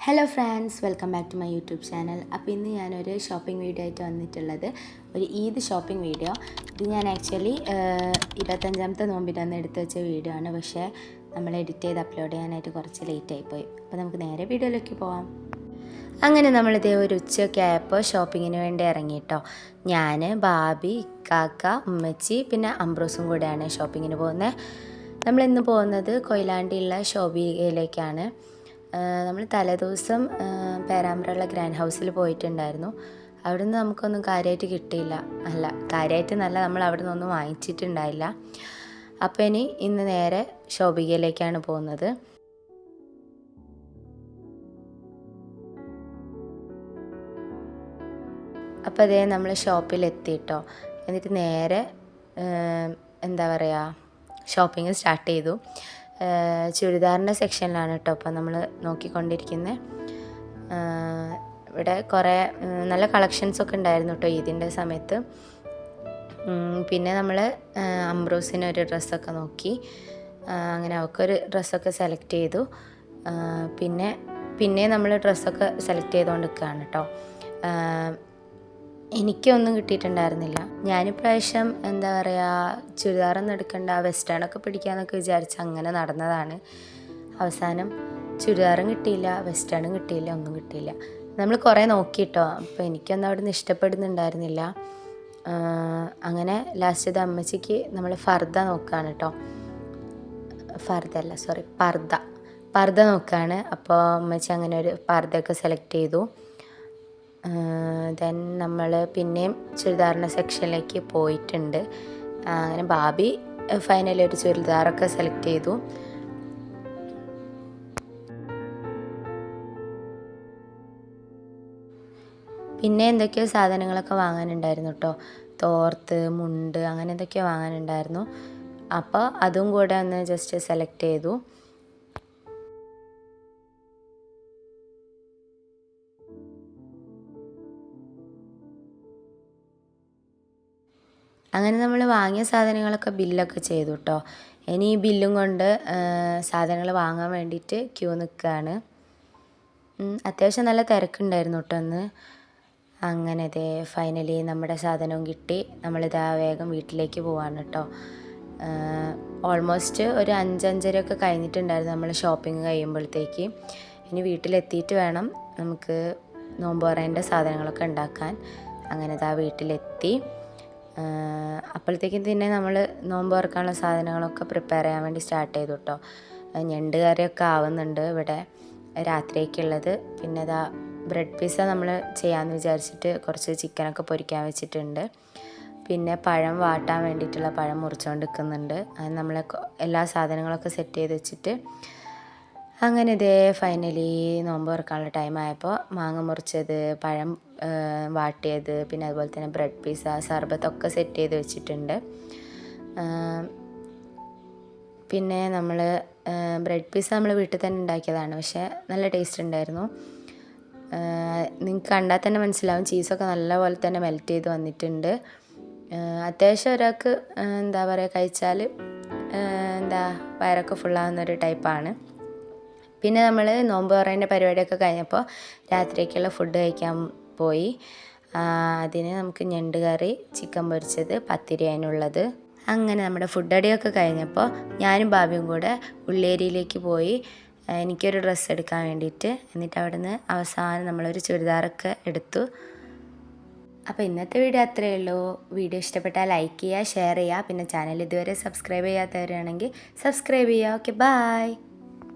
Hello friends, welcome back to my YouTube channel. അപ്പോൾ ഇന്ന് ഞാനൊരു ഷോപ്പിംഗ് വീഡിയോ ആയിട്ട് വന്നിട്ടുള്ളത് ഒരു ഈദ് ഷോപ്പിംഗ് വീഡിയോ. ഇത് ഞാൻ ആക്ച്വലി 25ാമത്തെ നോമ്പിൻ്റെ അന്ന് എടുത്ത് വെച്ച വീഡിയോ ആണ്. പക്ഷേ നമ്മൾ എഡിറ്റ് ചെയ്ത് അപ്ലോഡ് ചെയ്യാനായിട്ട് കുറച്ച് ലേറ്റ് ആയിപ്പോയി. അപ്പോൾ നമുക്ക് നേരെ വീഡിയോയിലേക്ക് പോവാം. അങ്ങനെ നമ്മളിതേ ഒരു ഉച്ചയൊക്കെ ആയപ്പോൾ ഷോപ്പിങ്ങിന് വേണ്ടി ഇറങ്ങിയിട്ടോ. ഞാൻ, ബാബി, കാക്ക, ഉമ്മച്ചി പിന്നെ അംബ്രോസും കൂടെയാണ് ഷോപ്പിങ്ങിന് പോകുന്നത്. നമ്മളിന്ന് പോകുന്നത് കൊയിലാണ്ടിയുള്ള ഷോപ്പിങ്ങിലേക്കാണ്. നമ്മൾ തലേദിവസം പേരാമ്പ്രയുള്ള ഗ്രാൻഡ് ഹൗസിൽ പോയിട്ടുണ്ടായിരുന്നു. അവിടുന്ന് നമുക്കൊന്നും കാര്യമായിട്ട് കിട്ടിയില്ല. കാര്യമായിട്ട് നല്ല, നമ്മൾ അവിടെ നിന്നൊന്നും വാങ്ങിച്ചിട്ടുണ്ടായില്ല. അപ്പോൾ ഇന്ന് നേരെ ശോഭികയിലേക്കാണ് പോകുന്നത്. അപ്പോൾ അതേ നമ്മൾ ഷോപ്പിലെത്തിയിട്ടോ. എന്നിട്ട് നേരെ എന്താ പറയുക, ഷോപ്പിംഗ് സ്റ്റാർട്ട് ചെയ്തു. ചുരിദാറിൻ്റെ സെക്ഷനിലാണ് കേട്ടോ അപ്പോൾ നമ്മൾ നോക്കിക്കൊണ്ടിരിക്കുന്നത്. ഇവിടെ കുറേ നല്ല കളക്ഷൻസൊക്കെ ഉണ്ടായിരുന്നു കേട്ടോ ഇതിൻ്റെ സമയത്ത്. പിന്നെ നമ്മൾ അംബ്രോസിനൊരു ഡ്രസ്സൊക്കെ നോക്കി. അങ്ങനെ അവൾക്കൊരു ഡ്രസ്സൊക്കെ സെലക്ട് ചെയ്തു. പിന്നെ നമ്മൾ ഡ്രസ്സൊക്കെ സെലക്ട് ചെയ്തുകൊണ്ട് നിൽക്കുകയാണ് കേട്ടോ. എനിക്കൊന്നും കിട്ടിയിട്ടുണ്ടായിരുന്നില്ല. ഞാനിപ്രാവശ്യം എന്താ പറയുക, ചുരിദാറൊന്നും എടുക്കണ്ട, വെസ്റ്റേണൊക്കെ പിടിക്കാമെന്നൊക്കെ വിചാരിച്ച് അങ്ങനെ നടന്നതാണ്. അവസാനം ചുരിദാറും കിട്ടിയില്ല, വെസ്റ്റേണും കിട്ടിയില്ല, ഒന്നും കിട്ടിയില്ല. നമ്മൾ കുറേ നോക്കിയിട്ടോ. അപ്പോൾ എനിക്കൊന്നും അവിടെ നിന്ന് ഇഷ്ടപ്പെടുന്നുണ്ടായിരുന്നില്ല. അങ്ങനെ ലാസ്റ്റ് അമ്മച്ചിക്ക് നമ്മൾ ഫർദ നോക്കുകയാണ് കേട്ടോ. പർദ നോക്കുകയാണ്. അപ്പോൾ അമ്മച്ചി അങ്ങനെ ഒരു പർദയൊക്കെ സെലക്ട് ചെയ്തു. ദെൻ നമ്മൾ പിന്നെയും ചുരിദാറിൻ്റെ സെക്ഷനിലേക്ക് പോയിട്ടുണ്ട്. അങ്ങനെ ബാബി ഫൈനലി ഒരു ചുരിദാറൊക്കെ സെലക്ട് ചെയ്തു. പിന്നെ എന്തൊക്കെയോ സാധനങ്ങളൊക്കെ വാങ്ങാനുണ്ടായിരുന്നു കേട്ടോ. തോർത്ത്, മുണ്ട്, അങ്ങനെ എന്തൊക്കെയോ വാങ്ങാനുണ്ടായിരുന്നു. അപ്പോൾ അതും കൂടെ ഒന്ന് ജസ്റ്റ് സെലക്ട് ചെയ്തു. അങ്ങനെ നമ്മൾ വാങ്ങിയ സാധനങ്ങളൊക്കെ ബില്ലൊക്കെ ചെയ്തു കേട്ടോ. ഇനി ഈ ബില്ലും കൊണ്ട് സാധനങ്ങൾ വാങ്ങാൻ വേണ്ടിയിട്ട് ക്യൂ നിൽക്കുകയാണ്. അത്യാവശ്യം നല്ല തിരക്കുണ്ടായിരുന്നു കേട്ടോ അന്ന്. അങ്ങനെ ഫൈനലി നമ്മുടെ സാധനവും കിട്ടി. നമ്മളിതാ വേഗം വീട്ടിലേക്ക് പോവാണ് കേട്ടോ. ഓൾമോസ്റ്റ് ഒരു 5-5:30 കഴിഞ്ഞിട്ടുണ്ടായിരുന്നു നമ്മൾ ഷോപ്പിംഗ് കഴിയുമ്പോഴത്തേക്ക്. ഇനി വീട്ടിലെത്തിയിട്ട് വേണം നമുക്ക് നോമ്പ് തുറേൻ്റെ സാധനങ്ങളൊക്കെ ഉണ്ടാക്കാൻ. അങ്ങനെ ഇതാ വീട്ടിലെത്തി. അപ്പോഴത്തേക്കും തന്നെ നമ്മൾ നോമ്പ് തുറക്കാനുള്ള സാധനങ്ങളൊക്കെ പ്രിപ്പയർ ചെയ്യാൻ വേണ്ടി സ്റ്റാർട്ട് ചെയ്തു കേട്ടോ. ഞണ്ട് കറിയൊക്കെ ആവുന്നുണ്ട് ഇവിടെ രാത്രിയേക്കുള്ളത്. പിന്നെ ഇതാ ബ്രെഡ് പിസ്സ നമ്മൾ ചെയ്യാമെന്ന് വിചാരിച്ചിട്ട് കുറച്ച് ചിക്കനൊക്കെ പൊരിക്കാൻ വെച്ചിട്ടുണ്ട്. പിന്നെ പഴം വാട്ടാൻ വേണ്ടിയിട്ടുള്ള പഴം മുറിച്ചുകൊണ്ട് നിൽക്കുന്നുണ്ട്. അത് നമ്മൾ എല്ലാ സാധനങ്ങളൊക്കെ സെറ്റ് ചെയ്ത് വെച്ചിട്ട് അങ്ങനെ ഫൈനലി നോമ്പ് തുറക്കാനുള്ള ടൈം ആയപ്പോൾ മാങ്ങ മുറിച്ചത്, പഴം വാട്ടിയത്, പിന്നെ അതുപോലെ തന്നെ ബ്രെഡ് പിസ്സ, സർബത്തൊക്കെ സെറ്റ് ചെയ്ത് വെച്ചിട്ടുണ്ട്. പിന്നെ നമ്മൾ ബ്രെഡ് പിസ്സ നമ്മൾ വീട്ടിൽ തന്നെ ഉണ്ടാക്കിയതാണ്. പക്ഷേ നല്ല ടേസ്റ്റ് ഉണ്ടായിരുന്നു. നിങ്ങൾക്ക് കണ്ടാൽ തന്നെ മനസ്സിലാവും, ചീസൊക്കെ നല്ലപോലെ തന്നെ മെൽറ്റ് ചെയ്ത് വന്നിട്ടുണ്ട്. അത്യാവശ്യം ഒരാൾക്ക് എന്താ പറയുക, കഴിച്ചാൽ വയറൊക്കെ ഫുള്ളാകുന്നൊരു ടൈപ്പാണ്. പിന്നെ നമ്മൾ നോമ്പ് തുറേൻ്റെ പരിപാടിയൊക്കെ കഴിഞ്ഞപ്പോൾ രാത്രിക്കുള്ള ഫുഡ് കഴിക്കാൻ പോയി. അതിന് നമുക്ക് ഞണ്ട് കറി, ചിക്കൻ പൊരിച്ചത്, പത്തിരി അതിനുള്ളത്. അങ്ങനെ നമ്മുടെ ഫുഡ് അടിയൊക്കെ കഴിഞ്ഞപ്പോൾ ഞാനും ബാബിയും കൂടെ ഉള്ളേരിയിലേക്ക് പോയി എനിക്കൊരു ഡ്രസ്സ് എടുക്കാൻ വേണ്ടിയിട്ട്. എന്നിട്ട് അവിടെ നിന്ന് അവസാനം നമ്മളൊരു ചുരിദാറൊക്കെ എടുത്തു. അപ്പോൾ ഇന്നത്തെ വീഡിയോ അത്രയേ ഉള്ളൂ. വീഡിയോ ഇഷ്ടപ്പെട്ടാൽ ലൈക്ക് ചെയ്യുക, ഷെയർ ചെയ്യുക. പിന്നെ ചാനൽ ഇതുവരെ സബ്സ്ക്രൈബ് ചെയ്യാത്തവരാണെങ്കിൽ സബ്സ്ക്രൈബ് ചെയ്യുക. Okay, by.